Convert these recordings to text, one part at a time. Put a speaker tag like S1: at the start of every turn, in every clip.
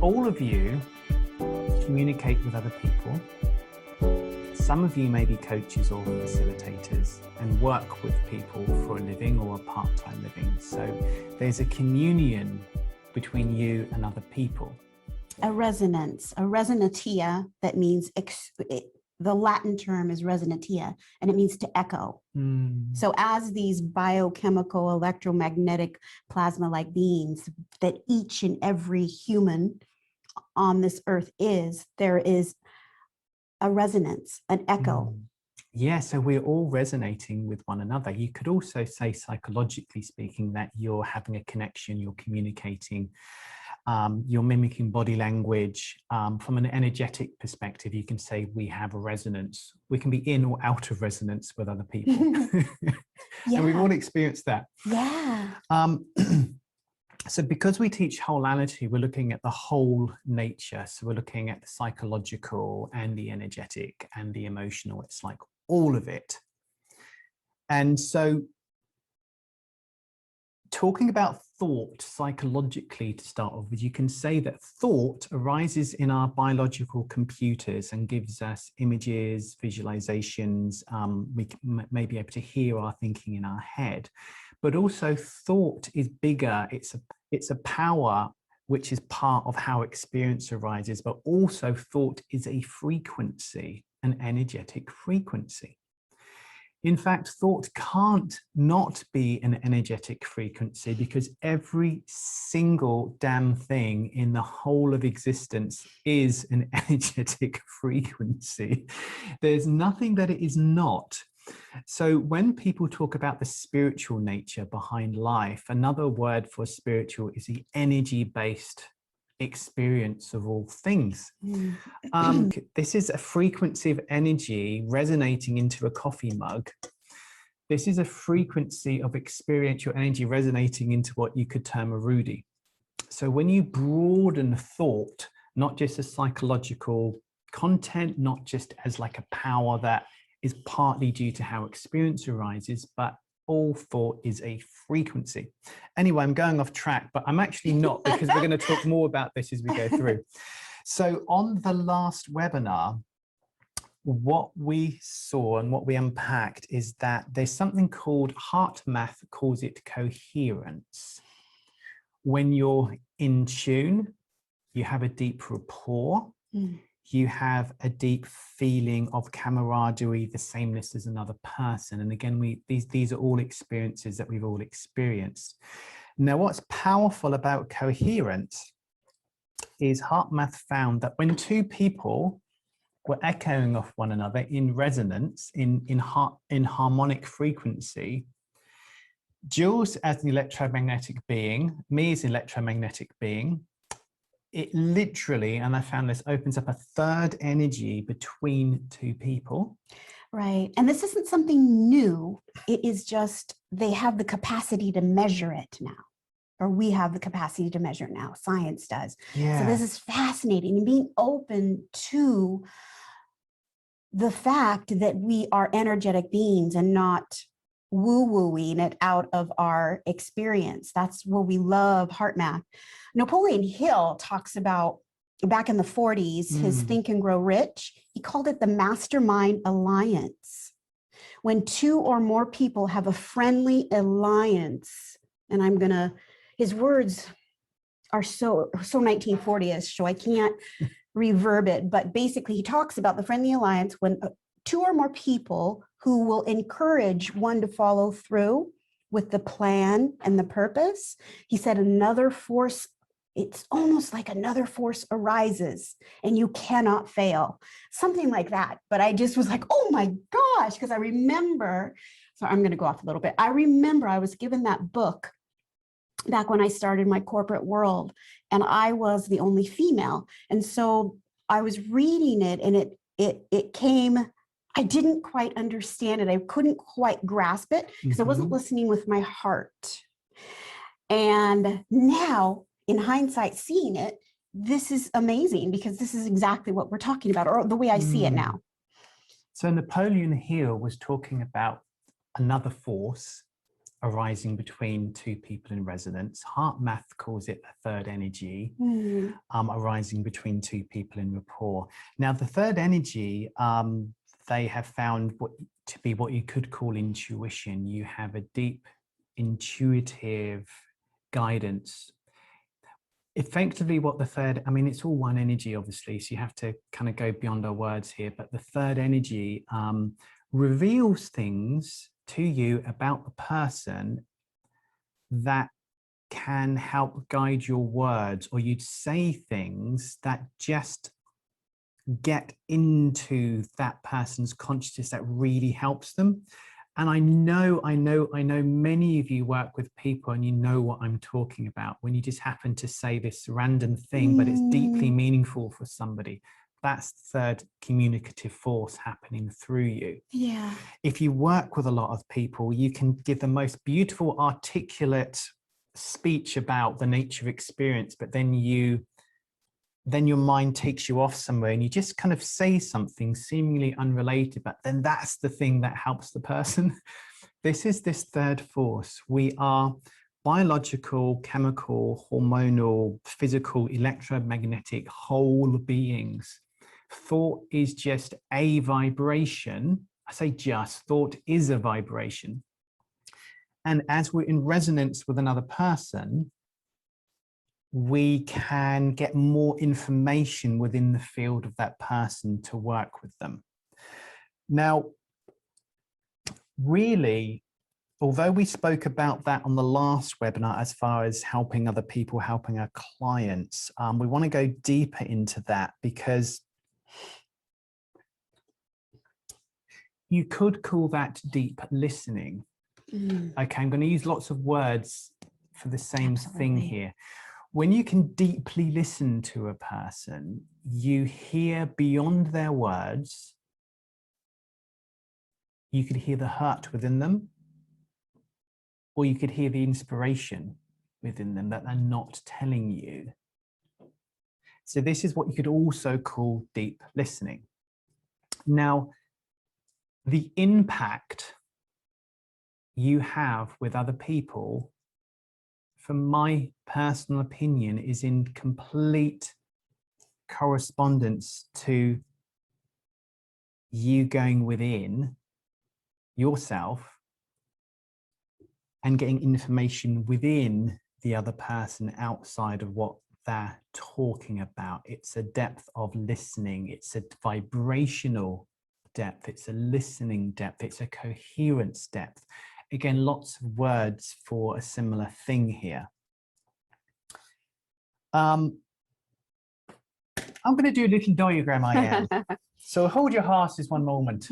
S1: all of you communicate with other people. Some of you may be coaches or facilitators and work with people for a living or a part-time living. So there's a communion between you and other people.
S2: A resonance, a resonantia, that means, the Latin term is resonantia, and it means to echo. So as these biochemical, electromagnetic, plasma-like beings that each and every human on this earth is, there is a resonance, an echo.
S1: Yeah, so we're all resonating with one another. You could also say, psychologically speaking, that you're having a connection, you're communicating, you're mimicking body language. From an energetic perspective, you can say we have a resonance. We can be in or out of resonance with other people.
S2: Yeah.
S1: And we've all experienced that.
S2: Yeah.
S1: So because we teach wholeality, we're looking at the whole nature. So we're looking at the psychological and the energetic and the emotional. It's like all of it. And so talking about thought psychologically to start off with, you can say that thought arises in our biological computers and gives us images, visualizations. We may be able to hear our thinking in our head, but also thought is bigger. It's a power which is part of how experience arises, but also thought is a frequency, an energetic frequency. In fact, thought can't not be an energetic frequency, because every single damn thing in the whole of existence is an energetic frequency. There's nothing that it is not. So when people talk about the spiritual nature behind life, another word for spiritual is the energy-based experience of all things. This is a frequency of energy resonating into a coffee mug. This is a frequency of experiential energy resonating into what you could term a Rudy. So when you broaden thought, not just as psychological content, not just as like a power that is partly due to how experience arises, but all thought is a frequency. Anyway, I'm going off track, but I'm actually not, because we're going to talk more about this as we go through. So on the last webinar, what we saw and what we unpacked is that there's something called, heart math calls it coherence. When you're in tune, you have a deep rapport. You have a deep feeling of camaraderie, the sameness as another person. And again, these are all experiences that we've all experienced. Now, what's powerful about coherence is HeartMath found that when two people were echoing off one another in resonance, in harmonic frequency, Jules as an electromagnetic being, me as an electromagnetic being, it literally, and I found this, opens up a third energy between two people.
S2: Right. And this isn't something new. It is just, they have the capacity to measure it now, or we have the capacity to measure it now. Science does.
S1: Yeah.
S2: So this is fascinating, and being open to the fact that we are energetic beings and not woo-wooing it out of our experience. That's what we love, heart math. Napoleon Hill talks about, back in the 40s, his Think and Grow Rich, he called it the mastermind alliance. When two or more people have a friendly alliance, and his words are so 1940ish, so I can't reverb it, but basically he talks about the friendly alliance when two or more people who will encourage one to follow through with the plan and the purpose. He said another force, it's almost like another force arises and you cannot fail. Something like that. But I just was like, oh my gosh, because I remember, so I'm going to go off a little bit. I remember I was given that book back when I started my corporate world, and I was the only female. And so I was reading it, and it came, I didn't quite understand it. I couldn't quite grasp it because I wasn't listening with my heart. And now, in hindsight, seeing it, this is amazing, because this is exactly what we're talking about, or the way I see it now.
S1: So Napoleon Hill was talking about another force arising between two people in resonance. Heart math calls it a third energy arising between two people in rapport. Now, the third energy, they have found to be what you could call intuition. You have a deep intuitive guidance. Effectively, what the third, I mean, it's all one energy, obviously, so you have to kind of go beyond our words here, but the third energy reveals things to you about the person that can help guide your words, or you'd say things that just get into that person's consciousness that really helps them. And I know many of you work with people and you know what I'm talking about when you just happen to say this random thing, but it's deeply meaningful for somebody. That's the third communicative force happening through you.
S2: Yeah.
S1: If you work with a lot of people, you can give the most beautiful, articulate speech about the nature of experience, but then your mind takes you off somewhere and you just kind of say something seemingly unrelated, but then that's the thing that helps the person. This is this third force. We are biological, chemical, hormonal, physical, electromagnetic whole beings. Thought is just a vibration. I say just, thought is a vibration. And as we're in resonance with another person, we can get more information within the field of that person to work with them. Now, really, although we spoke about that on the last webinar, as far as helping other people, helping our clients, we want to go deeper into that, because you could call that deep listening. Okay, I'm going to use lots of words for the same thing here. When you can deeply listen to a person, you hear beyond their words. You could hear the hurt within them, or you could hear the inspiration within them that they're not telling you. So this is what you could also call deep listening. Now, the impact you have with other people, from my personal opinion, is in complete correspondence to you going within yourself and getting information within the other person outside of what they're talking about. It's a depth of listening. It's a vibrational depth. It's a listening depth. It's a coherence depth. Again, lots of words for a similar thing here. I'm going to do a little diagram, I am. So hold your horses one moment.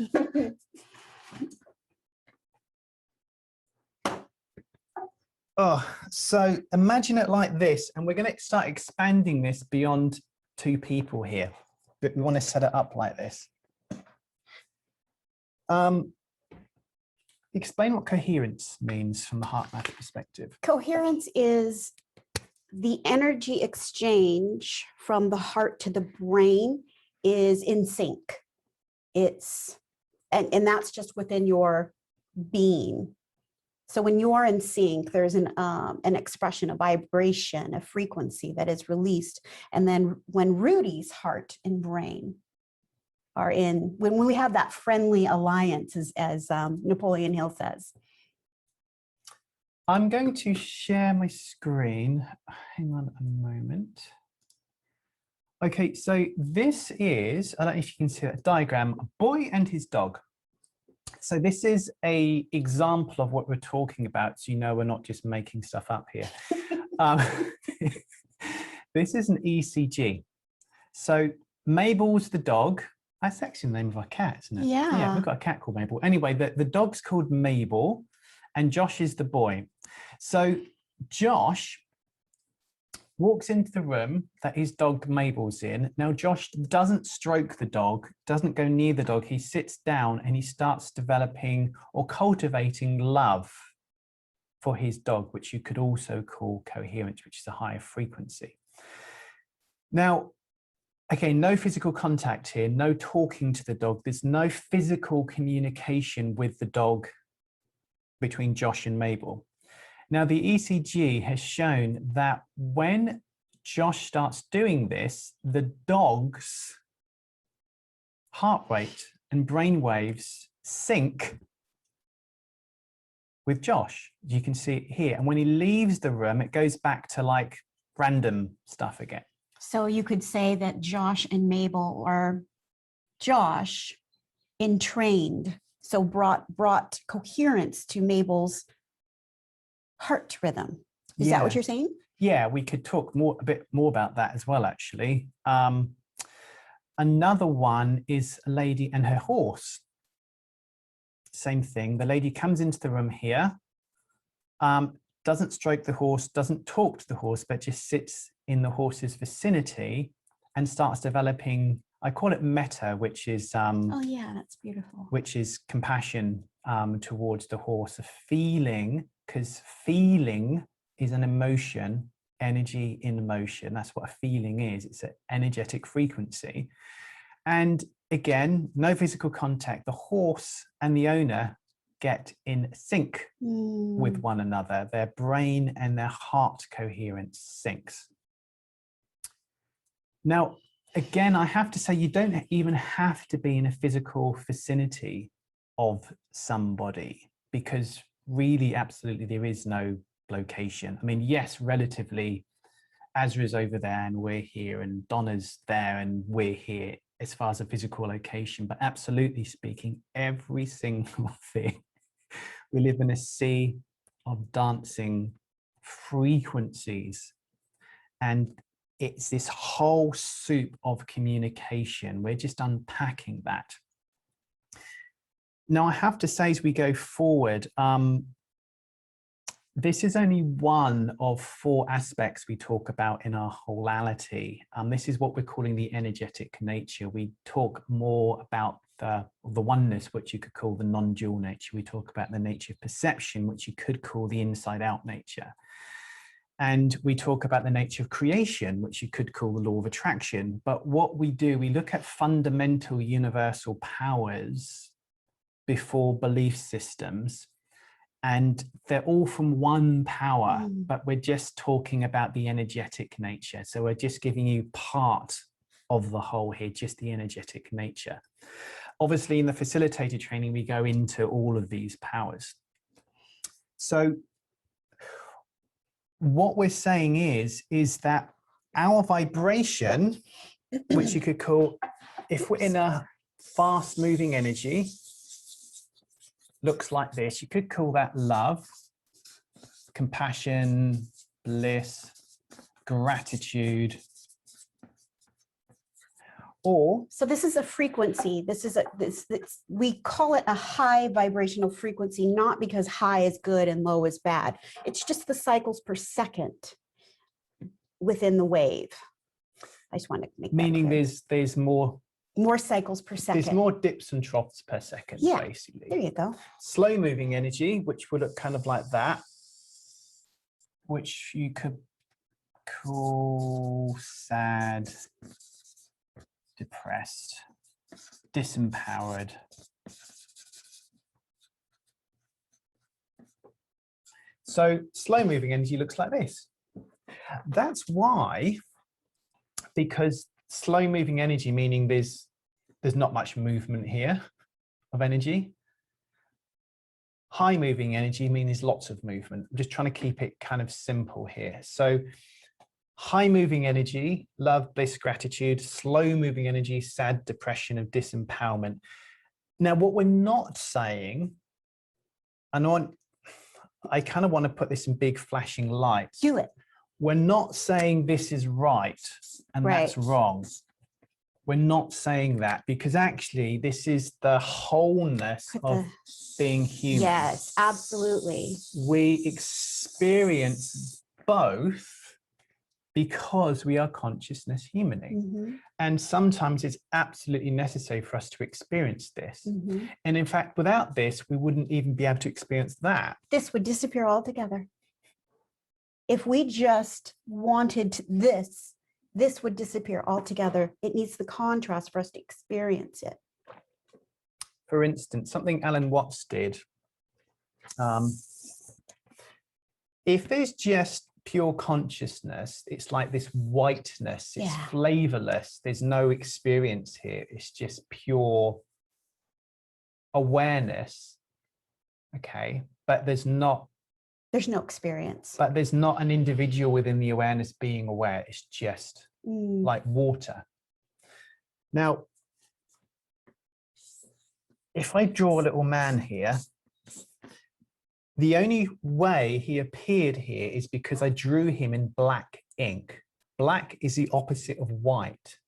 S1: Oh, so imagine it like this, and we're going to start expanding this beyond two people here, but we want to set it up like this. Explain what coherence means from the heart math perspective.
S2: Coherence is the energy exchange from the heart to the brain is in sync. It's, and that's just within your being. So when you're in sync, there's an expression, a vibration, a frequency that is released. And then when Rudy's heart and brain are in, when we have that friendly alliance, as Napoleon Hill says.
S1: I'm going to share my screen. Hang on a moment. Okay, so this is, I don't know if you can see a diagram, a boy and his dog. So this is an example of what we're talking about, so you know we're not just making stuff up here. This is an ECG. So Mabel's the dog. That's actually the name of our cat, isn't it?
S2: Yeah.
S1: Yeah, we've got a cat called Mabel. Anyway, the dog's called Mabel, and Josh is the boy. So Josh walks into the room that his dog Mabel's in. Now, Josh doesn't stroke the dog, doesn't go near the dog. He sits down and he starts developing or cultivating love for his dog, which you could also call coherence, which is a higher frequency. Now, okay, no physical contact here, no talking to the dog. There's no physical communication with the dog between Josh and Mabel. Now, the ECG has shown that when Josh starts doing this, the dog's heart rate and brain waves sync with Josh. You can see it here. And when he leaves the room, it goes back to like random stuff again.
S2: So you could say that Josh and Mabel, or Josh entrained, so brought coherence to Mabel's heart rhythm. Is that what you're saying?
S1: Yeah, we could talk a bit more about that as well, actually. Another one is a lady and her horse. Same thing. The lady comes into the room here, doesn't stroke the horse, doesn't talk to the horse, but just sits in the horse's vicinity and starts developing, I call it metta, which is
S2: oh yeah, that's beautiful.
S1: Which is compassion towards the horse, a feeling, because feeling is an emotion, energy in motion. That's what a feeling is. It's an energetic frequency. And again, no physical contact. The horse and the owner get in sync with one another. Their brain and their heart coherence syncs. Now, again, I have to say, you don't even have to be in a physical vicinity of somebody, because really, absolutely, there is no location. I mean, yes, relatively, Azra's over there and we're here, and Donna's there and we're here as far as a physical location, but absolutely speaking, every single thing, we live in a sea of dancing frequencies, and it's this whole soup of communication. We're just unpacking that. Now, I have to say, as we go forward, this is only one of 4 aspects we talk about in our wholality. This is what we're calling the energetic nature. We talk more about the oneness, which you could call the non-dual nature. We talk about the nature of perception, which you could call the inside-out nature. And we talk about the nature of creation, which you could call the law of attraction. But what we do, we look at fundamental universal powers before belief systems, and they're all from one power, but we're just talking about the energetic nature. So we're just giving you part of the whole here, just the energetic nature. Obviously, in the facilitated training, we go into all of these powers. So what we're saying is that our vibration, which you could call, if we're in a fast moving energy, looks like this. You could call that love, compassion, bliss, gratitude. Or
S2: so this is a frequency. This is we call it a high vibrational frequency, not because high is good and low is bad. It's just the cycles per second within the wave. I just want to make that
S1: meaning
S2: clear.
S1: there's more
S2: cycles per second.
S1: There's more dips and troughs per second, basically.
S2: There you go.
S1: Slow moving energy, which would look kind of like that, which you could call sad, depressed, disempowered. So slow moving energy looks like this. That's why, because slow moving energy, meaning there's not much movement here of energy. High moving energy means there's lots of movement. I'm just trying to keep it kind of simple here. So high moving energy, love, bliss, gratitude. Slow moving energy, sad, depression, and disempowerment. Now, what we're not saying, and I kind of want to put this in big flashing lights.
S2: Do it.
S1: We're not saying this is right and that's wrong. We're not saying that, because actually this is the wholeness of being human.
S2: Yes, absolutely.
S1: We experience both because we are consciousness humaning. And sometimes it's absolutely necessary for us to experience this. And in fact, without this, we wouldn't even be able to experience that.
S2: This would disappear altogether. If we just wanted this would disappear altogether. It needs the contrast for us to experience it.
S1: For instance, something Alan Watts did If there's just pure consciousness, it's like this whiteness, it's flavorless, there's no experience here, it's just pure awareness. Okay, but there's no
S2: experience.
S1: But there's not an individual within the awareness being aware. It's just like water. Now, if I draw a little man here, the only way he appeared here is because I drew him in black ink. Black is the opposite of white.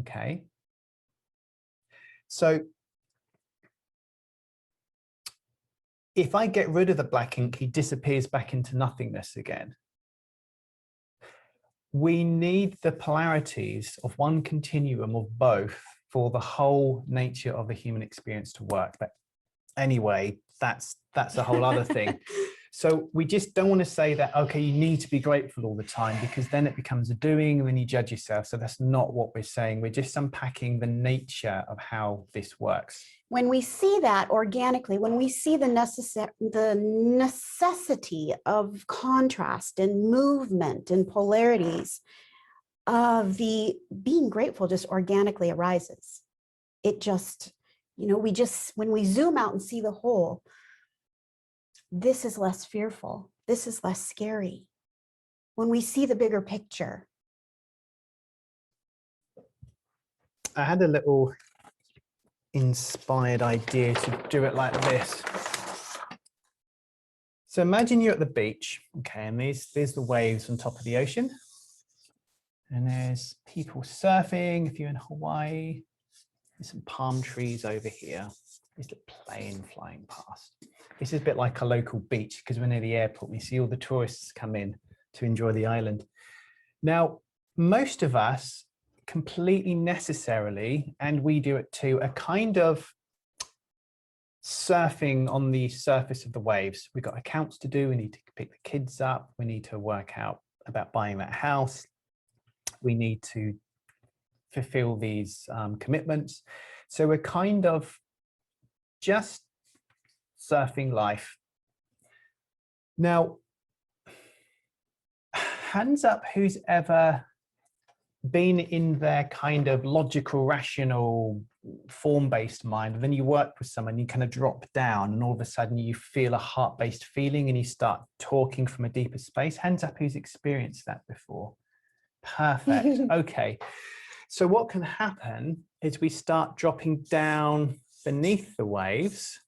S1: Okay. So if I get rid of the black ink, he disappears back into nothingness again. We need the polarities of one continuum of both for the whole nature of the human experience to work. But anyway, that's a whole other thing. So we just don't want to say that, okay, you need to be grateful all the time, because then it becomes a doing and then you judge yourself. So that's not what we're saying. We're just unpacking the nature of how this works.
S2: When we see that organically, when we see the necessity of contrast and movement and polarities, the being grateful just organically arises. It just, you know, when we zoom out and see the whole, this is less fearful. This is less scary. When we see the bigger picture.
S1: I had a little inspired idea to do it like this. So imagine you're at the beach, okay, and there's the waves on top of the ocean. And there's people surfing. If you're in Hawaii, there's some palm trees over here. There's a plane flying past. This is a bit like a local beach, because we're near the airport. We see all the tourists come in to enjoy the island. Now, most of us completely necessarily, and we do it too, are kind of surfing on the surface of the waves. We've got accounts to do. We need to pick the kids up. We need to work out about buying that house. We need to fulfill these commitments. So we're kind of just surfing life. Now, hands up who's ever been in their kind of logical, rational, form-based mind, and then you work with someone, you kind of drop down and all of a sudden you feel a heart-based feeling and you start talking from a deeper space. Hands up who's experienced that before. Perfect. Okay. So what can happen is we start dropping down beneath the waves.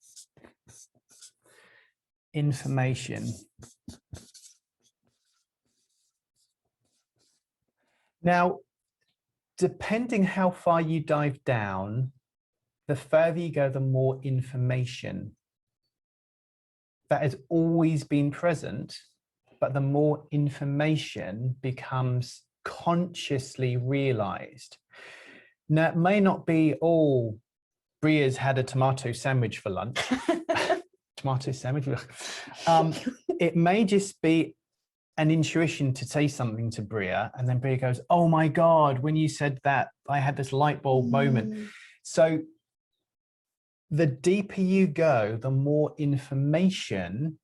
S1: Information. Now, depending how far you dive down, the further you go, the more information that has always been present, but the more information becomes consciously realized. Now, it may not be, oh, Bria's had a tomato sandwich for lunch. Tomato sandwich. It may just be an intuition to say something to Bria, and then Bria goes, oh my God, when you said that, I had this light bulb moment. So the deeper you go, the more information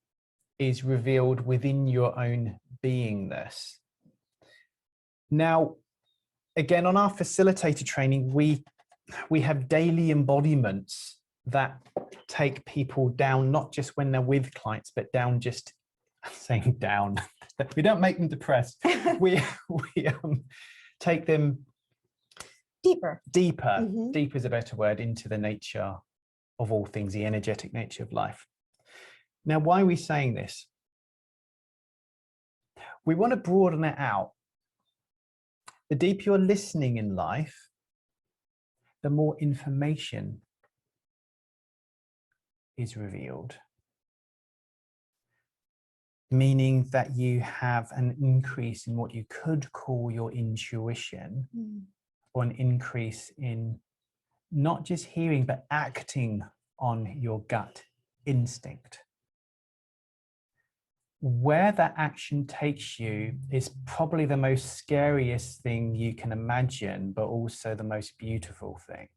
S1: is revealed within your own beingness. Now, again, on our facilitator training, we have daily embodiments that take people down, not just when they're with clients, but down, just saying down. We don't make them depressed. we take them
S2: deeper.
S1: Deeper is a better word, into the nature of all things, the energetic nature of life. Now, why are we saying this? We want to broaden it out. The deeper you're listening in life, the more information is revealed. Meaning that you have an increase in what you could call your intuition, or an increase in not just hearing, but acting on your gut instinct. Where that action takes you is probably the most scariest thing you can imagine, but also the most beautiful thing.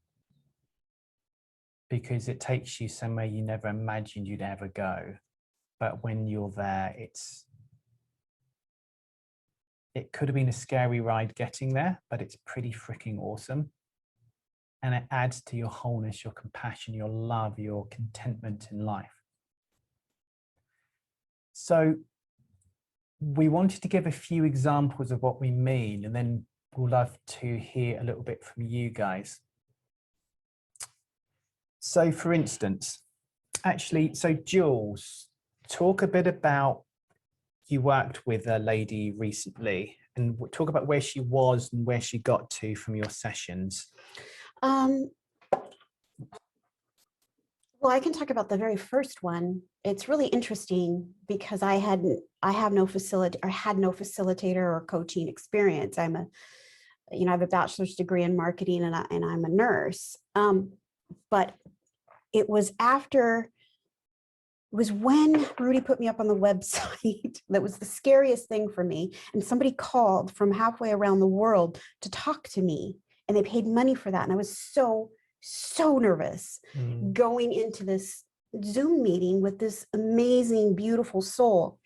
S1: because it takes you somewhere you never imagined you'd ever go. But when you're there, it could have been a scary ride getting there, but it's pretty freaking awesome. And it adds to your wholeness, your compassion, your love, your contentment in life. So we wanted to give a few examples of what we mean, and then we'll love to hear a little bit from you guys. So for instance, actually, so Jules, talk a bit about, you worked with a lady recently, and talk about where she was and where she got to from your sessions.
S2: Well, I can talk about the very first one. It's really interesting because I had no facilitator or coaching experience. I have a bachelor's degree in marketing, and I'm a nurse. But it was when Rudy put me up on the website that was the scariest thing for me. And somebody called from halfway around the world to talk to me, and they paid money for that. And I was so nervous going into this Zoom meeting with this amazing, beautiful soul.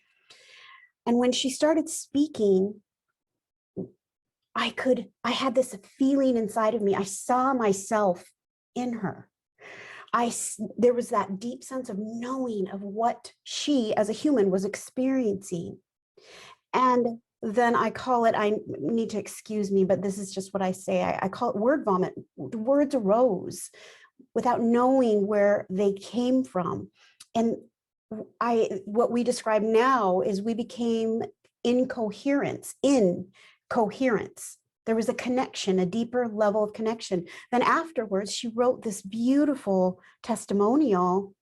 S2: And when she started speaking, I had this feeling inside of me. I saw myself in her. There was that deep sense of knowing of what she as a human was experiencing. And then I call it, I need to excuse me, but this is just what I say. I call it word vomit. Words arose without knowing where they came from. And what we describe now is we became in coherence. There was a connection, a deeper level of connection. Then afterwards, she wrote this beautiful testimonial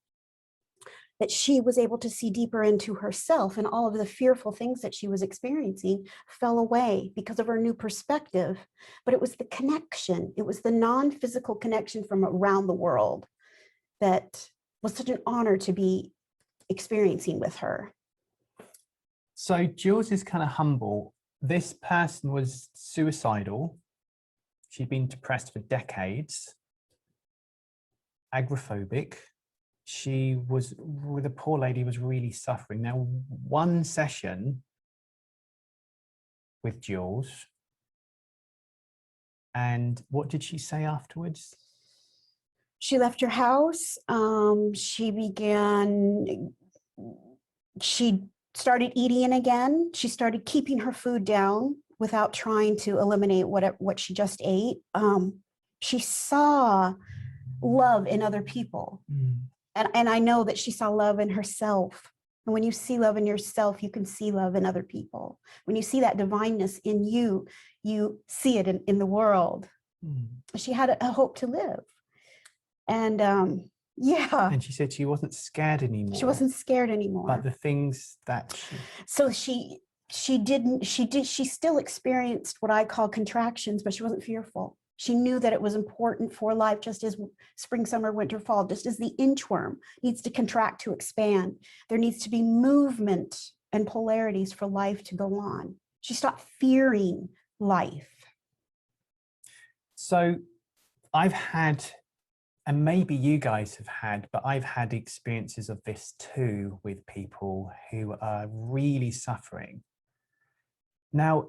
S2: that she was able to see deeper into herself, and all of the fearful things that she was experiencing fell away because of her new perspective. But it was the connection. It was the non-physical connection from around the world that was such an honor to be experiencing with her.
S1: So Jules is kind of humble. This person was suicidal. She'd been depressed for decades, agoraphobic. She was, the poor lady was really suffering. Now, one session with Jules, and what did she say afterwards?
S2: She left her house. She started eating again. She started keeping her food down without trying to eliminate what she just ate. She saw love in other people. And I know that she saw love in herself. And when you see love in yourself, you can see love in other people. When you see that divineness in you, you see it in the world. She had a hope to live. And yeah.
S1: And she said she wasn't scared anymore.
S2: She wasn't scared anymore.
S1: But the things that
S2: she still experienced what I call contractions, but she wasn't fearful. She knew that it was important for life, just as spring, summer, winter, fall, just as the inchworm needs to contract to expand. There needs to be movement and polarities for life to go on. She stopped fearing life.
S1: So I've had, and maybe you guys have had, but I've had experiences of this too with people who are really suffering. Now,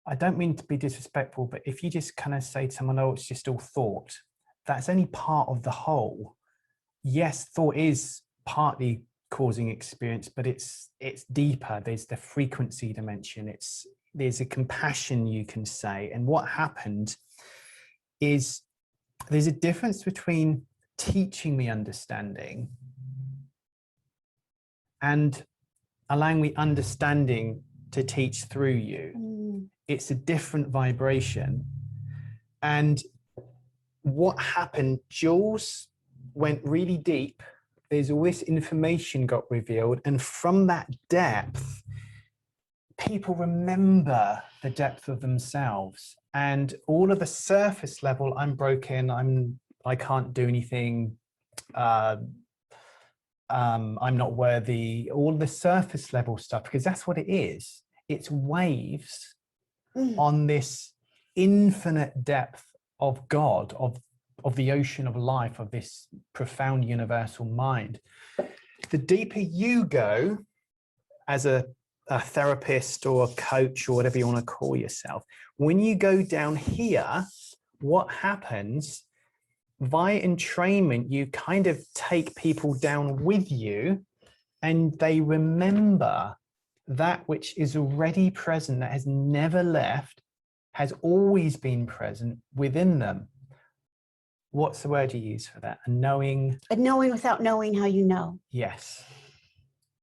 S1: I don't mean to be disrespectful, but if you just kind of say to someone, oh, it's just all thought, that's only part of the whole. Yes, thought is partly causing experience, but it's deeper. There's the frequency dimension. There's a compassion, you can say. And what happened is there's a difference between teaching me understanding and allowing me understanding to teach through you. It's a different vibration. And what happened, Jules went really deep. There's all this information got revealed. And from that depth, people remember the depth of themselves. And all of the surface level, I'm broken, I can't do anything, I'm not worthy, all the surface level stuff, because that's what it is. It's waves on this infinite depth of God, of the ocean of life, of this profound universal mind. The deeper you go as a therapist or a coach or whatever you want to call yourself, when you go down here, what happens via entrainment, you kind of take people down with you, and they remember that which is already present, that has never left, has always been present within them. What's the word you use for that? A knowing.
S2: A knowing without knowing how you know.
S1: Yes.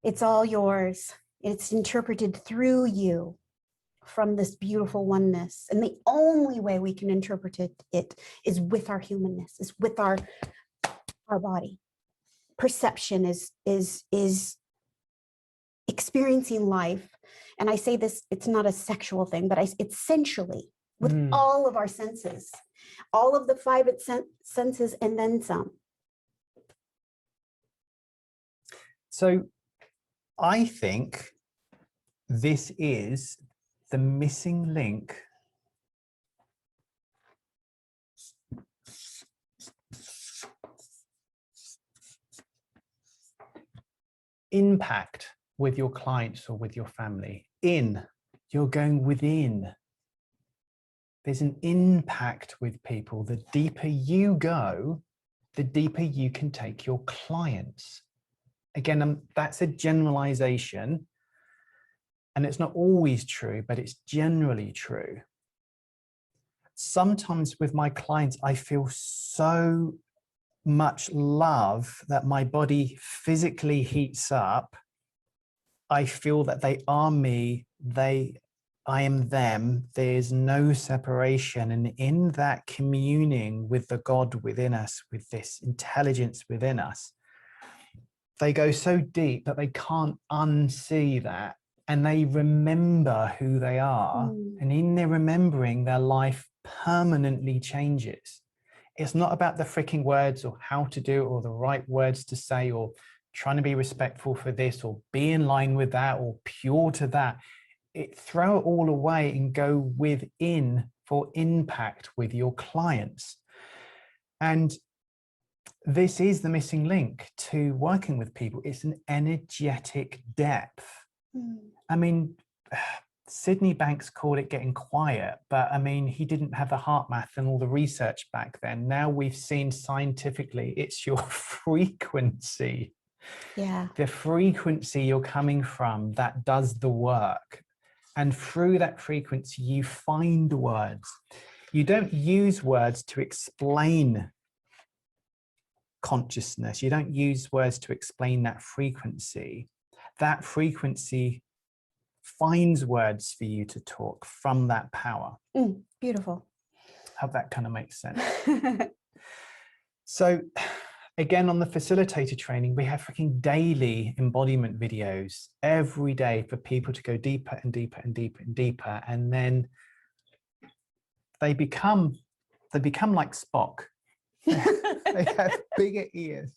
S2: It's all yours. It's interpreted through you from this beautiful oneness. And the only way we can interpret it is with our humanness, is with our body. Perception is experiencing life. And I say this, it's not a sexual thing, but it's sensually with all of our senses, all of the five senses, and then some.
S1: So I think this is the missing link impact with your clients or with your family. You're going within. There's an impact with people. The deeper you go, the deeper you can take your clients. Again, that's a generalization, and it's not always true, but it's generally true. Sometimes with my clients, I feel so much love that my body physically heats up. I feel that they are me, I am them. There's no separation. And in that communing with the God within us, with this intelligence within us, they go so deep that they can't unsee that. And they remember who they are. And in their remembering, their life permanently changes. It's not about the freaking words or how to do it or the right words to say or trying to be respectful for this or be in line with that or pure to that. Throw it all away and go within for impact with your clients. And this is the missing link to working with people. It's an energetic depth. I mean, Sydney Banks called it getting quiet, but I mean, he didn't have the heart math and all the research back then. Now we've seen scientifically, it's your frequency.
S2: Yeah.
S1: The frequency you're coming from that does the work. And through that frequency, you find words. You don't use words to explain consciousness. You don't use words to explain that frequency. That frequency finds words for you to talk from that power.
S2: Beautiful.
S1: Hope that kind of makes sense. So again, on the facilitator training, we have freaking daily embodiment videos every day for people to go deeper and deeper and deeper and deeper. And then they become like Spock. They have bigger ears.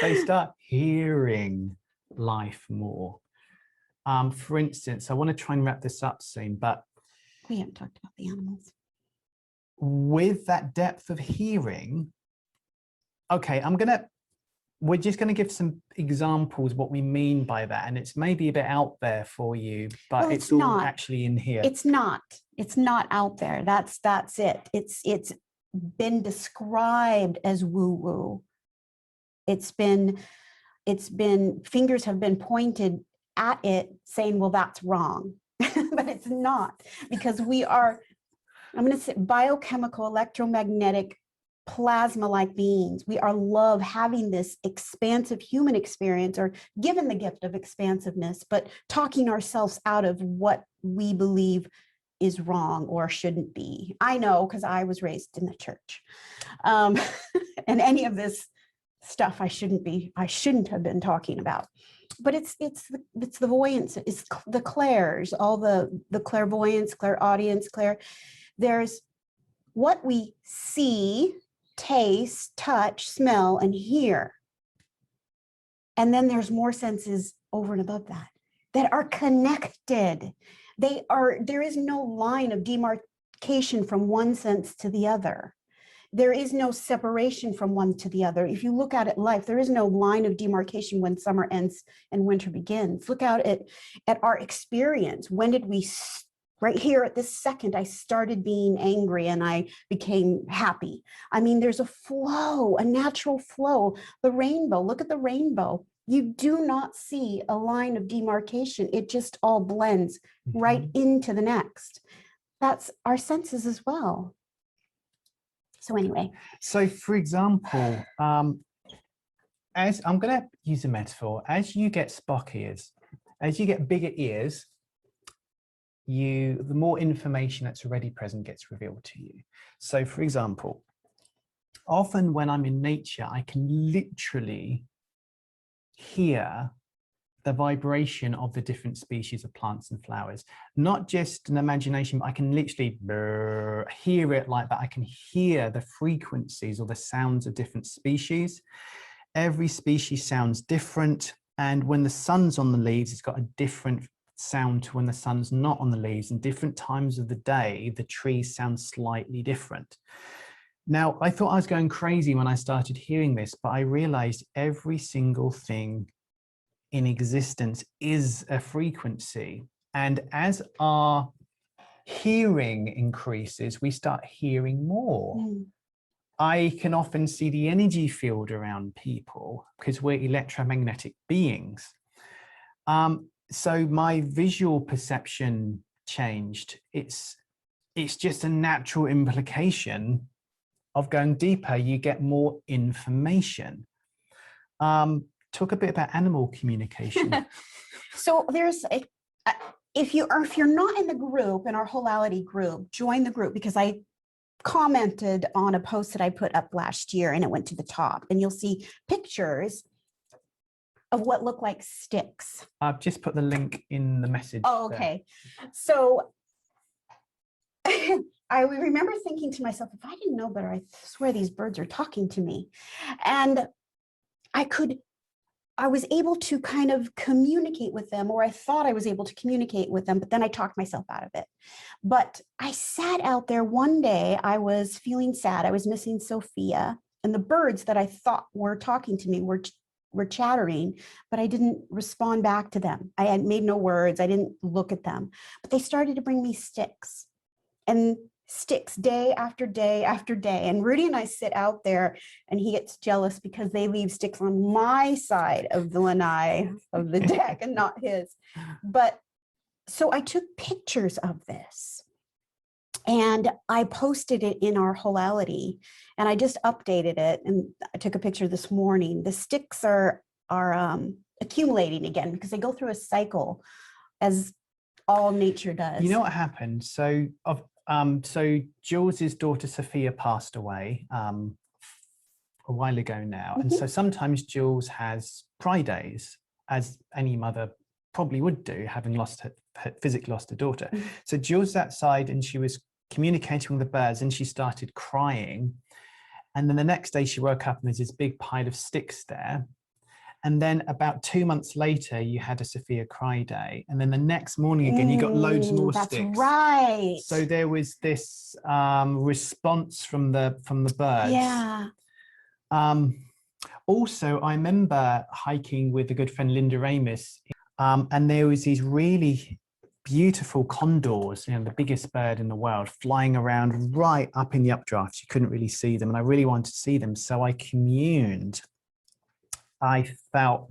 S1: They start hearing life more. For instance, I want to try and wrap this up soon, but
S2: we haven't talked about the animals.
S1: With that depth of hearing, okay, we're just going to give some examples what we mean by that. And it's maybe a bit out there for you, but well, it's all not actually in here.
S2: It's not out there. That's it. It's been described as woo-woo. It's been fingers have been pointed at it saying, well, that's wrong. But it's not, because we are, I'm going to say, biochemical, electromagnetic, plasma-like beings. We are love, having this expansive human experience, or given the gift of expansiveness, but talking ourselves out of what we believe is wrong or shouldn't be. I know, because I was raised in the church. And any of this stuff I shouldn't have been talking about. But it's the voyance, it's the clairs, all the clairvoyance, clairaudience, there's what we see, taste, touch, smell, and hear. And then there's more senses over and above that are connected. There is no line of demarcation from one sense to the other. there is no separation from one to the other. If you look out at life, there is no line of demarcation when summer ends and winter begins. Look out at our experience. When did we, right here at this second, I started being angry and I became happy. I mean, there's a flow, a natural flow. The rainbow, look at the rainbow. You do not see a line of demarcation. It just all blends right into the next. That's our senses as well. So anyway.
S1: So for example, as I'm going to use a metaphor, as you get Spock ears, as you get bigger ears, the more information that's already present gets revealed to you. So for example, often when I'm in nature, I can literally hear the vibration of the different species of plants and flowers, not just an imagination, but I can literally hear it like that. I can hear the frequencies or the sounds of different species. Every species sounds different. And when the sun's on the leaves, it's got a different sound to when the sun's not on the leaves, and different times of the day, the trees sound slightly different. Now, I thought I was going crazy when I started hearing this, but I realized every single thing in existence is a frequency. And as our hearing increases, we start hearing more. I can often see the energy field around people because we're electromagnetic beings. So my visual perception changed. It's just a natural implication of going deeper. You get more information. Talk a bit about animal communication.
S2: So there's if you're not in the group, in our Wholeality group, join the group, because I commented on a post that I put up last year and it went to the top, and you'll see pictures of what look like sticks.
S1: I've just put the link in the message.
S2: Oh, okay. There. So I remember thinking to myself, if I didn't know better, I swear these birds are talking to me. And I was able to kind of communicate with them, or I thought I was able to communicate with them, but then I talked myself out of it. But I sat out there one day, I was feeling sad. I was missing Sophia, and the birds that I thought were talking to me were chattering, but I didn't respond back to them. I had made no words. I didn't look at them, but they started to bring me sticks, and sticks day after day after day. And Rudy and I sit out there and he gets jealous because they leave sticks on my side of the lanai of the deck and not his. But so I took pictures of this and I posted it in our Wholeality, and I just updated it, and I took a picture this morning. The sticks are accumulating again because they go through a cycle, as all nature does.
S1: You know what happened? So Jules's daughter Sophia passed away a while ago now, and so sometimes Jules has cry days, as any mother probably would do, having physically lost her daughter. So Jules was outside and she was communicating with the birds, and she started crying. And then the next day she woke up and there's this big pile of sticks there. And then about 2 months later, you had a Sophia cry day. And then the next morning again, you got loads more sticks.
S2: That's right.
S1: So there was this response from the birds.
S2: Yeah.
S1: Also, I remember hiking with a good friend, Linda Ramis, and there was these really beautiful condors, the biggest bird in the world, flying around right up in the updrafts. You couldn't really see them, and I really wanted to see them. So I communed. I felt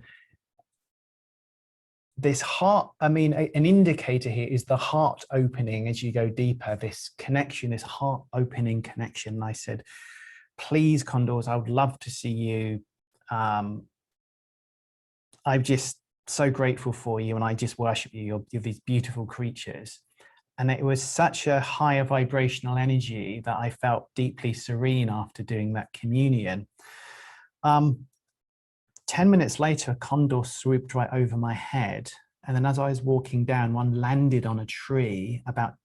S1: this heart, an indicator here is the heart opening as you go deeper, this connection, this heart opening connection. And I said, please, condors, I would love to see you. I'm just so grateful for you, and I just worship you. You're these beautiful creatures. And it was such a higher vibrational energy that I felt deeply serene after doing that communion. 10 minutes later, a condor swooped right over my head. And then as I was walking down, one landed on a tree about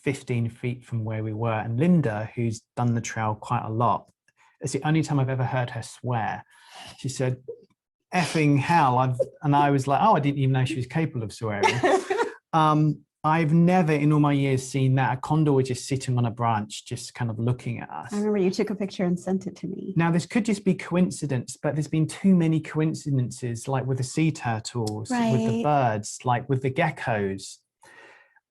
S1: 15 feet from where we were. And Linda, who's done the trail quite a lot, it's the only time I've ever heard her swear. She said, effing hell. And I was like, oh, I didn't even know she was capable of swearing. I've never in all my years seen that. A condor was just sitting on a branch, just kind of looking at us.
S2: I remember you took a picture and sent it to me.
S1: Now, this could just be coincidence, but there's been too many coincidences, like with the sea turtles, with the
S2: Right.
S1: birds, like with the geckos.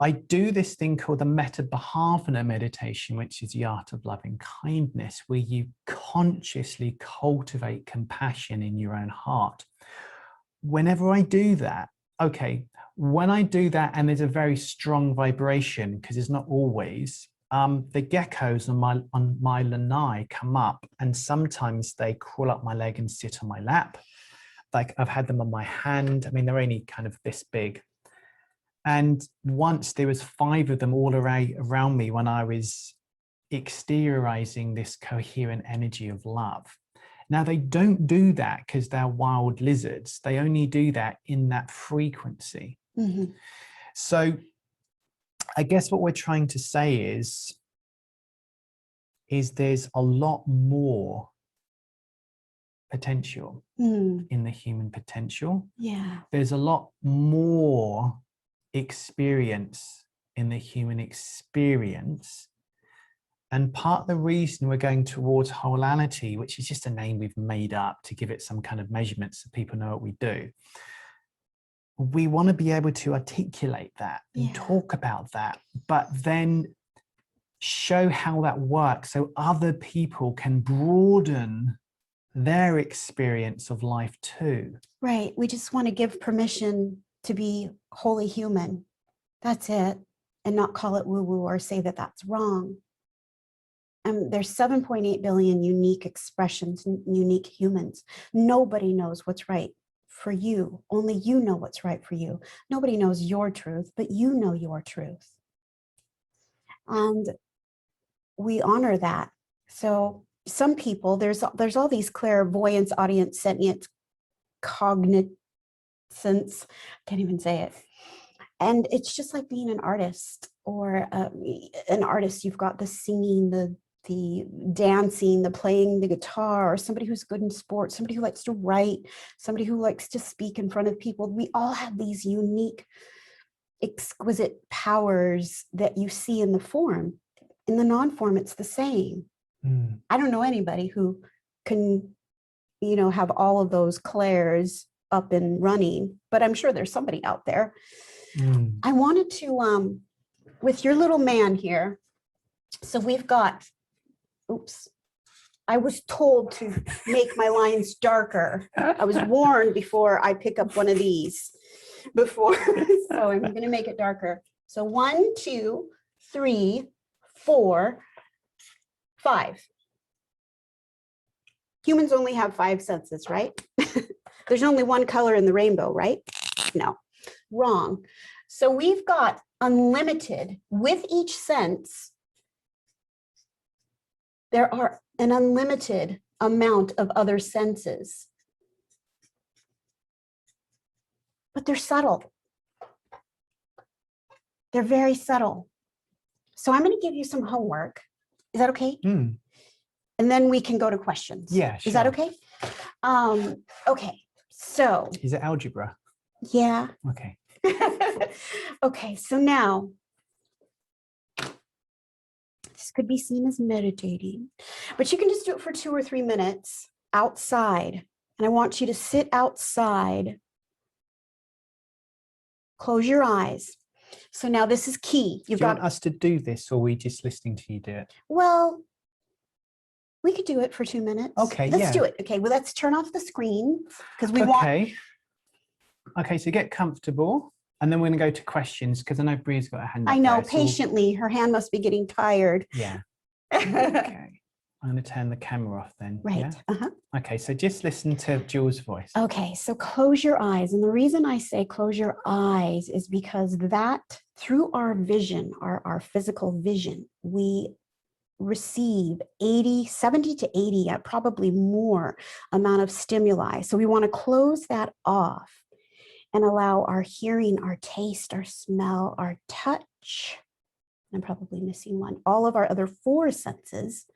S1: I do this thing called the Metta Bhavana meditation, which is the art of loving kindness, where you consciously cultivate compassion in your own heart. Whenever I do that, okay, when I do that and there's a very strong vibration, because it's not always, the geckos on my lanai come up, and sometimes they crawl up my leg and sit on my lap. Like I've had them on my hand. I mean, they're only kind of this big. And once there was 5 of them all around me when I was exteriorizing this coherent energy of love. Now, they don't do that because they're wild lizards. They only do that in that frequency.
S2: Mm-hmm.
S1: So I guess what we're trying to say is there's a lot more potential in the human potential.
S2: Yeah.
S1: There's a lot more experience in the human experience. And part of the reason we're going towards wholality, which is just a name we've made up to give it some kind of measurement so people know what we do, we want to be able to articulate that and talk about that, but then show how that works so other people can broaden their experience of life too.
S2: Right. We just want to give permission to be wholly human. That's it. And not call it woo-woo or say that that's wrong. There's 7.8 billion unique expressions, unique humans. Nobody knows what's right for you. Only you know what's right for you. Nobody knows your truth, but you know your truth. And we honor that. So some people, there's all these clairvoyance, audience, sentience, cognizance, can't even say it. And it's just like being an artist or an artist. You've got the singing, the dancing, the playing the guitar, or somebody who's good in sports, somebody who likes to write, somebody who likes to speak in front of people. We all have these unique, exquisite powers that you see in the form. In the non-form, it's the same. I don't know anybody who can, have all of those clairs up and running, but I'm sure there's somebody out there. I wanted to, with your little man here, so we've got, I was told to make my lines darker. I was warned before I pick up one of these so I'm going to make it darker. So 1, 2, 3, 4, 5. Humans only have 5 senses, right? There's only one color in the rainbow, right? No, wrong. So we've got unlimited with each sense. There are an unlimited amount of other senses, but they're subtle. They're very subtle. So I'm going to give you some homework. Is that okay? And then we can go to questions.
S1: Yeah, sure.
S2: Is that okay? Okay, so.
S1: Is it algebra?
S2: Yeah.
S1: Okay.
S2: Okay, so now, this could be seen as meditating, but you can just do it for 2 or 3 minutes outside. And I want you to sit outside. Close your eyes. So now this is key.
S1: Do you want us to do this, or are we just listening to you do it?
S2: Well, we could do it for 2 minutes.
S1: Okay,
S2: let's do it. Okay, well, let's turn off the screen because we want.
S1: Okay, so get comfortable. And then we're going to go to questions because I know Bria's got her hand up.
S2: I know,
S1: there,
S2: patiently. Her hand must be getting tired.
S1: Yeah. Okay. I'm going to turn the camera off then.
S2: Right.
S1: Yeah? Okay, so just listen to Jules' voice.
S2: Okay, so close your eyes. And the reason I say close your eyes is because that through our vision, our physical vision, we receive 70 to 80, probably more amount of stimuli. So we want to close that off and allow our hearing, our taste, our smell, our touch, I'm probably missing one, all of our other 4 senses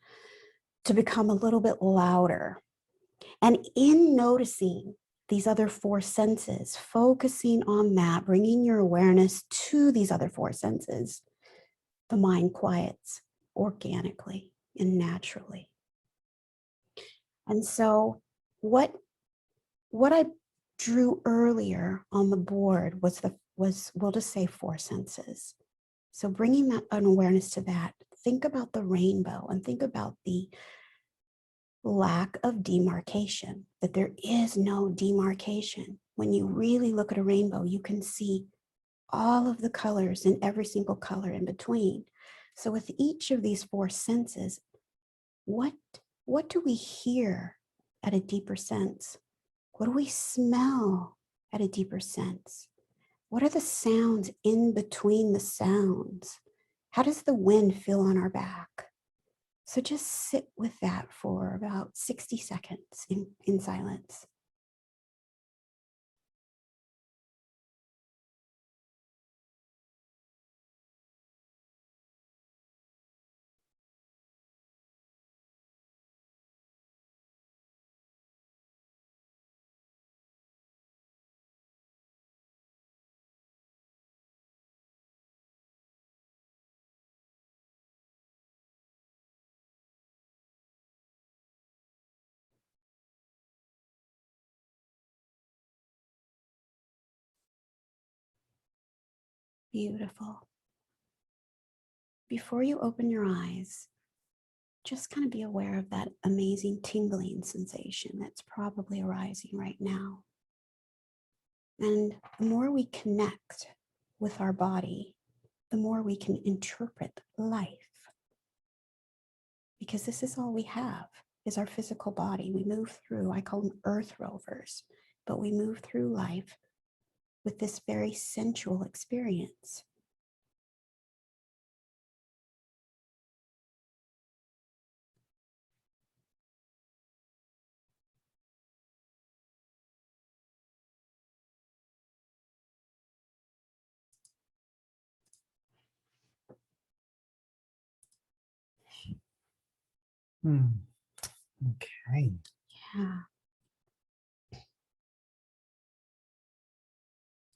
S2: to become a little bit louder. And in noticing these other four senses, focusing on that, bringing your awareness to these other four senses, the mind quiets organically and naturally. And so what I drew earlier on the board was we'll just say four senses. So bringing that an awareness to that, think about the rainbow and think about the lack of demarcation, that there is no demarcation. When you really look at a rainbow, you can see all of the colors and every single color in between. So with each of these four senses, what do we hear at a deeper sense? What do we smell at a deeper sense? What are the sounds in between the sounds? How does the wind feel on our back? So just sit with that for about 60 seconds in silence. Beautiful. Before you open your eyes, just kind of be aware of that amazing tingling sensation that's probably arising right now. And the more we connect with our body, the more we can interpret life. Because this is all we have, is our physical body. We move through, I call them earth rovers, but we move through life with this very sensual experience.
S1: Okay.
S2: Yeah.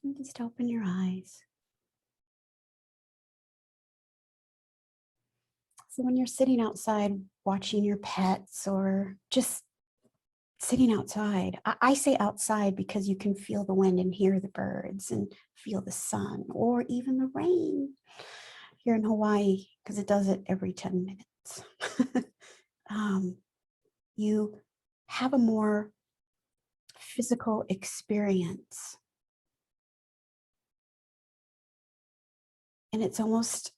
S2: And just open your eyes. So when you're sitting outside watching your pets or just sitting outside, I say outside because you can feel the wind and hear the birds and feel the sun or even the rain here in Hawaii, because it does it every 10 minutes. You have a more physical experience. And it's almost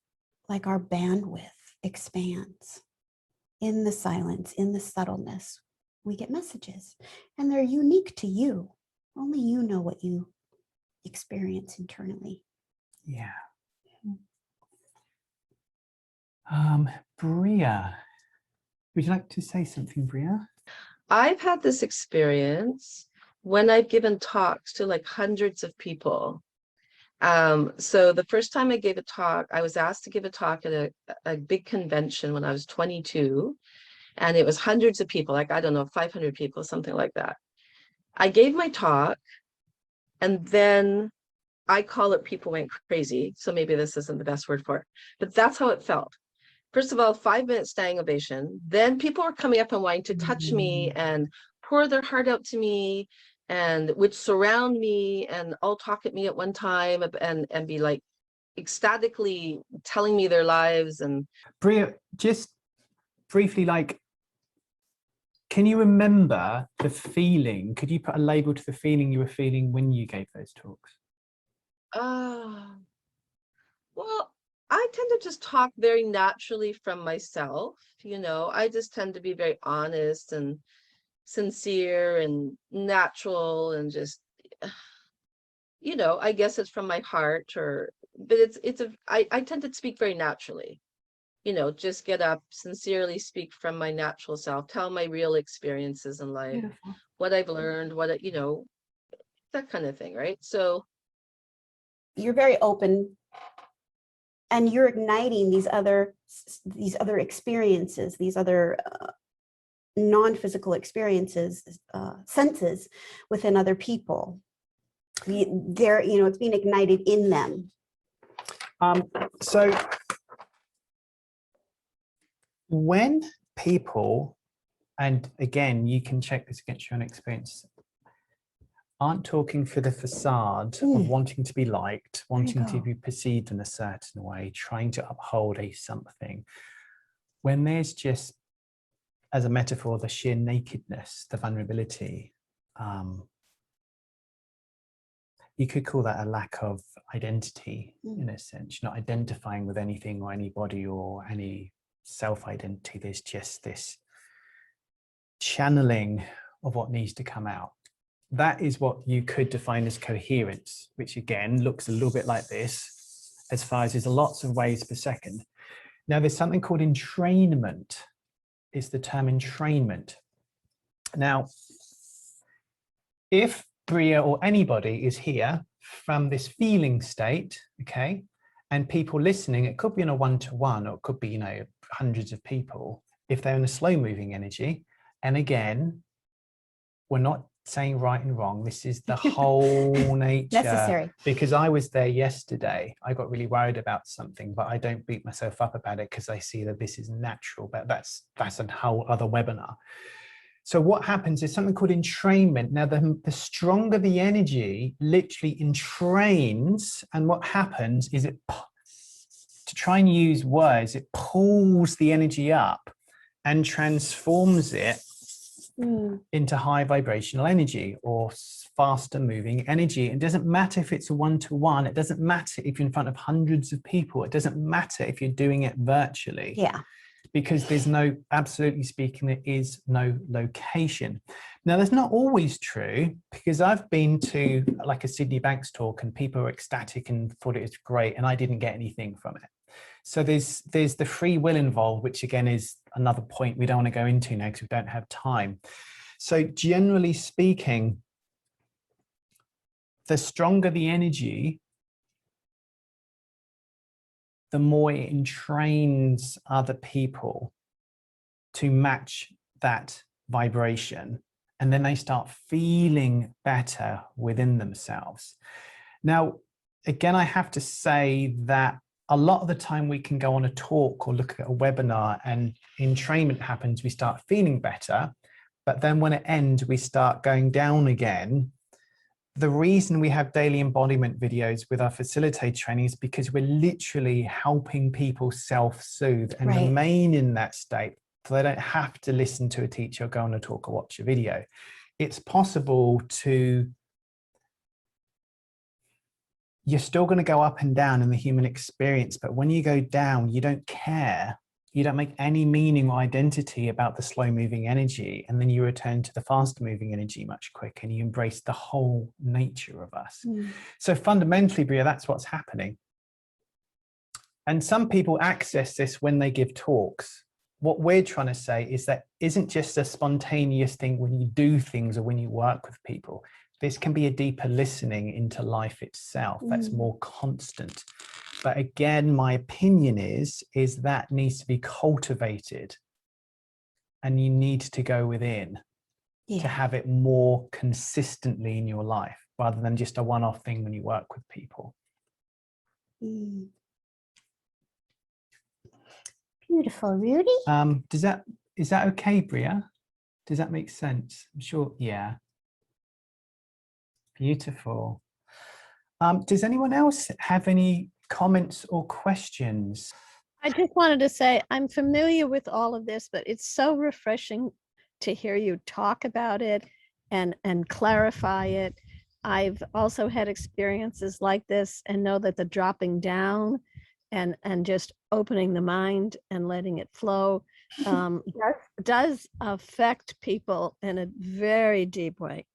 S2: like our bandwidth expands. In the silence, in the subtleness, we get messages, and they're unique to you. Only you know what you experience internally.
S1: Yeah. Bria, would you like to say something, Bria?
S3: I've had this experience when I've given talks to like hundreds of people. So the first time I gave a talk, I was asked to give a talk at a big convention when I was 22, and it was hundreds of people, like, I don't know, 500 people, something like that. I gave my talk, and then I call it people went crazy. So maybe this isn't the best word for it, but that's how it felt. First of all, 5 minute standing ovation. Then people were coming up and wanting to touch me and pour their heart out to me, and would surround me and all talk at me at one time and be like ecstatically telling me their lives. And
S1: Bria, just briefly, like, can you remember the feeling? Could you put a label to the feeling you were feeling when you gave those talks?
S3: Well, I tend to just talk very naturally from myself. I just tend to be very honest and sincere and natural, and just, I guess it's from my heart, but I tend to speak very naturally, just get up, sincerely speak from my natural self, tell my real experiences in life,
S2: Beautiful.
S3: what I've learned, that kind of thing, right? So
S2: You're very open, and you're igniting these other experiences, these other non-physical experiences, senses within other people. They're, it's being ignited in them.
S1: So when people, and again, you can check this against your own experience, aren't talking for the facade of wanting to be liked, wanting to be perceived in a certain way, trying to uphold a something, when there's just, as a metaphor, the sheer nakedness, the vulnerability, you could call that a lack of identity in a sense, not identifying with anything or anybody or any self-identity. There's just this channeling of what needs to come out. That is what you could define as coherence, which again looks a little bit like this, as far as there's lots of waves per second. Now there's something called entrainment. It's the term entrainment. Now, if Bria or anybody is here from this feeling state, okay, and people listening, it could be in a one-to-one, or it could be, hundreds of people, if they're in a slow moving energy. And again, we're not saying right and wrong. This is the whole nature.
S2: Necessary.
S1: Because I was there yesterday. I got really worried about something, but I don't beat myself up about it because I see that this is natural, but that's a whole other webinar. So what happens is something called entrainment. Now, the stronger the energy literally entrains, and what happens is to try and use words, it pulls the energy up and transforms it into high vibrational energy or faster moving energy. It doesn't matter if it's a one-to-one. It doesn't matter if you're in front of hundreds of people. It doesn't matter if you're doing it virtually.
S2: Yeah.
S1: Because there's no, absolutely speaking, there is no location. Now, that's not always true, because I've been to like a Sydney Banks talk and people were ecstatic and thought it was great, and I didn't get anything from it. So there's the free will involved, which again is another point we don't want to go into now because we don't have time. So generally speaking, the stronger the energy, the more it entrains other people to match that vibration. And then they start feeling better within themselves. Now, again, I have to say that a lot of the time we can go on a talk or look at a webinar and entrainment happens, we start feeling better. But then when it ends, we start going down again. The reason we have daily embodiment videos with our facilitator training is because we're literally helping people self-soothe and remain in that state, so they don't have to listen to a teacher or go on a talk or watch a video. It's possible to, you're still going to go up and down in the human experience, but when you go down, you don't care. You don't make any meaning or identity about the slow moving energy. And then you return to the fast moving energy much quicker, and you embrace the whole nature of us. So fundamentally, Bria, that's what's happening. And some people access this when they give talks. What we're trying to say is that isn't just a spontaneous thing when you do things or when you work with people. This can be a deeper listening into life itself that's more constant. But again, my opinion is that needs to be cultivated, and you need to go within to have it more consistently in your life, rather than just a one-off thing when you work with people.
S2: Beautiful, Rudy.
S1: Is that okay, Bria? Does that make sense? I'm sure. Yeah. Beautiful. Does anyone else have any comments or questions?
S4: I just wanted to say I'm familiar with all of this, but it's so refreshing to hear you talk about it and clarify it. I've also had experiences like this and know that the dropping down and just opening the mind and letting it flow does affect people in a very deep way.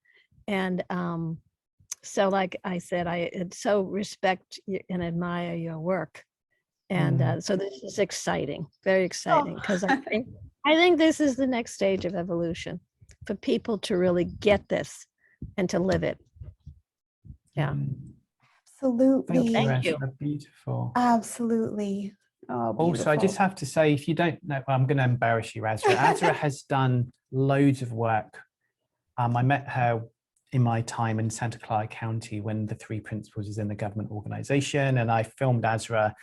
S4: And so like I said, I so respect and admire your work. And so this is exciting, very exciting, because I think this is the next stage of evolution for people to really get this and to live it. Yeah.
S2: Absolutely.
S4: Thank you.
S1: Beautiful.
S2: Absolutely. Oh,
S1: also, I just have to say, if you don't know, I'm going to embarrass you, Azra. Azra has done loads of work. I met her in my time in Santa Clara County when the Three Principles was in the government organization, and I filmed Azra.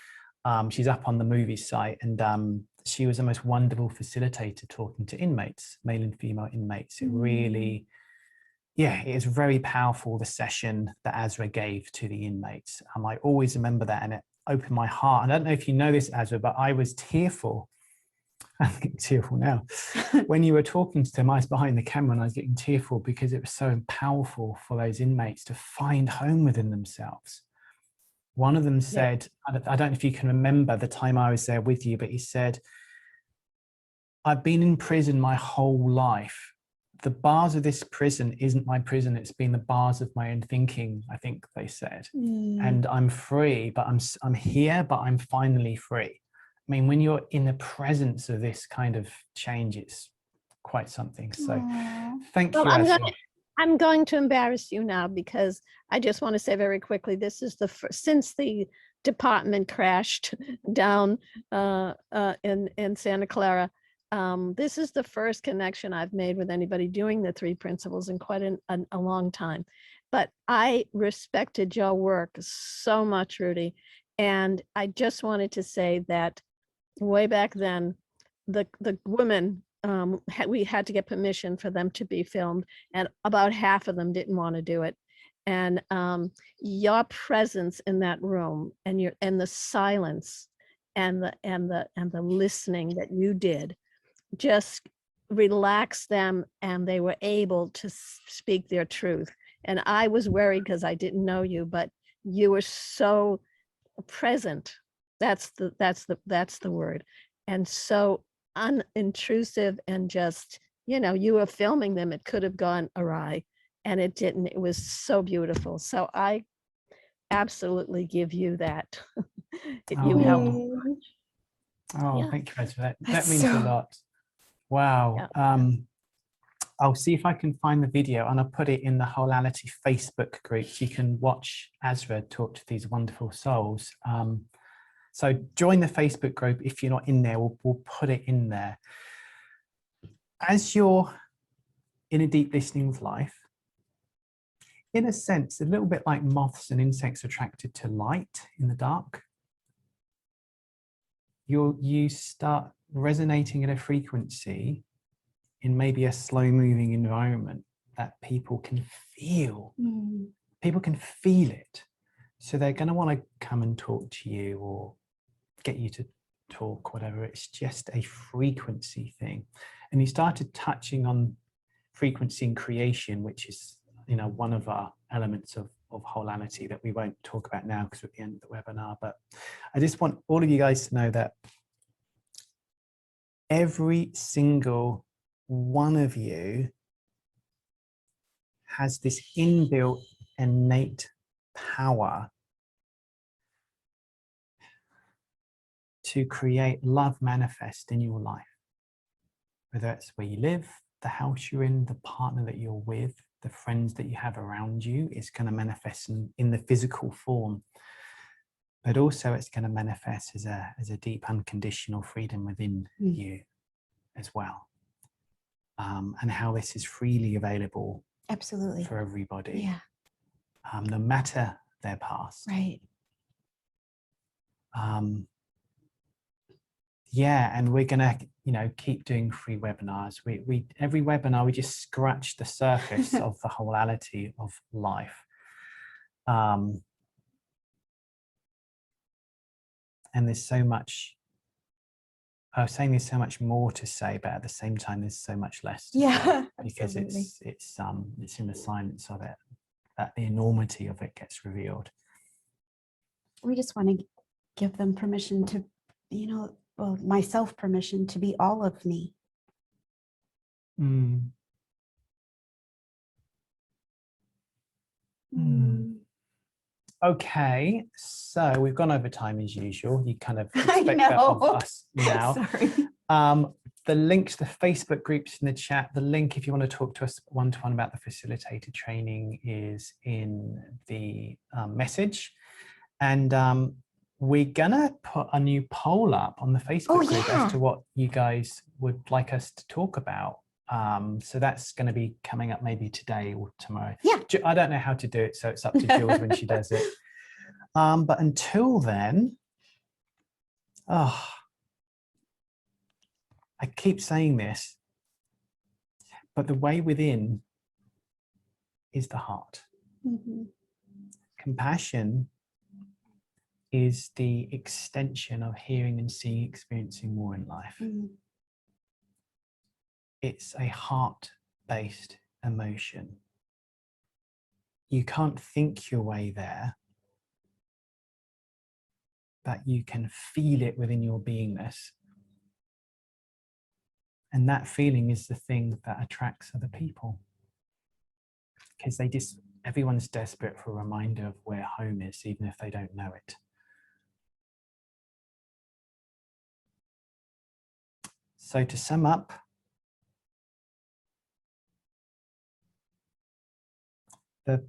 S1: She's up on the movie site, and she was the most wonderful facilitator talking to inmates, male and female inmates. It really, yeah, it is very powerful, the session that Azra gave to the inmates. I always remember that, and it opened my heart. And I don't know if you know this, Azra, but I was tearful. I'm getting tearful now. When you were talking to them, I was behind the camera and I was getting tearful because it was so powerful for those inmates to find home within themselves. One of them said, I don't know if you can remember the time I was there with you, but he said, I've been in prison my whole life. The bars of this prison isn't my prison. It's been the bars of my own thinking, I think they said. And I'm free, but I'm here, but I'm finally free. I mean, when you're in the presence of this kind of change, it's quite something. So thank you.
S4: I'm going to embarrass you now, because I just want to say very quickly, this is the first, since the department crashed down in Santa Clara, this is the first connection I've made with anybody doing the Three Principles in quite a long time. But I respected your work so much, Rudy. And I just wanted to say that way back then, the women, we had to get permission for them to be filmed, and about half of them didn't want to do it. And your presence in that room, and the silence and the listening that you did, just relaxed them, and they were able to speak their truth. And I was worried because I didn't know you, but you were so present. That's the word. And so unintrusive, and just, you were filming them. It could have gone awry, and it didn't. It was so beautiful. So I absolutely give you that. You helped.
S1: Oh, thank you, Ezra. That means a lot. Wow. Yeah. I'll see if I can find the video, and I'll put it in the Wholeality Facebook group so you can watch Azra talk to these wonderful souls. So join the Facebook group. If you're not in there, we'll put it in there. As you're in a deep listening of life, in a sense, a little bit like moths and insects attracted to light in the dark, you start resonating at a frequency in maybe a slow moving environment that people can feel. People can feel it. So they're going to want to come and talk to you or get you to talk, whatever. It's just a frequency thing. And you started touching on frequency and creation, which is, one of our elements of Wholeality that we won't talk about now because we're at the end of the webinar. But I just want all of you guys to know that every single one of you has this inbuilt innate power to create love manifest in your life, whether it's where you live, the house you're in, the partner that you're with, the friends that you have around you. Is going to manifest in the physical form, but also it's going to manifest as a deep unconditional freedom within you as well. And how this is freely available, absolutely, for everybody, no matter their past. Right. And we're gonna, keep doing free webinars. We every webinar we just scratch the surface of the Wholeality of life. And there's so much. I was saying there's so much more to say, but at the same time, there's so much less to say, because it's in the silence of it that the enormity of it gets revealed.
S2: We just want to give them permission to, myself permission to be all of me.
S1: Okay, so we've gone over time as usual. You kind of expect that of us now. Sorry. The link to the Facebook groups in the chat. The link, if you want to talk to us one-to-one about the facilitated training, is in the message. And we're gonna put a new poll up on the Facebook group as to what you guys would like us to talk about So that's going to be coming up maybe today or tomorrow.
S2: Yeah.
S1: I don't know how to do it, so it's up to Jules when she does it. But until then, I keep saying this, but the way within is the heart. Compassion is the extension of hearing and seeing, experiencing more in life. It's a heart-based emotion. You can't think your way there, but you can feel it within your beingness. And that feeling is the thing that attracts other people. Because everyone's desperate for a reminder of where home is, even if they don't know it. So to sum up, for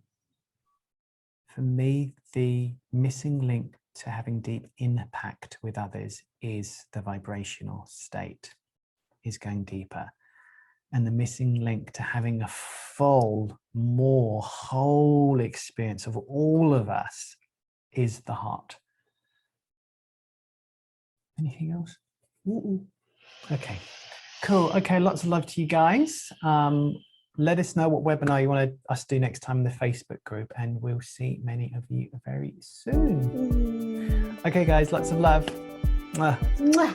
S1: me, the missing link to having deep impact with others is the vibrational state, is going deeper. And the missing link to having a full, more whole experience of all of us is the heart. Anything else? Okay, cool. Okay, lots of love to you guys. Let us know what webinar you want us to do next time in the Facebook group, and we'll see many of you very soon. Okay, guys, lots of love. Bye for now.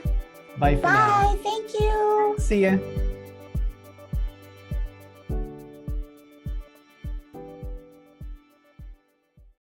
S2: Bye. Thank you.
S1: See ya.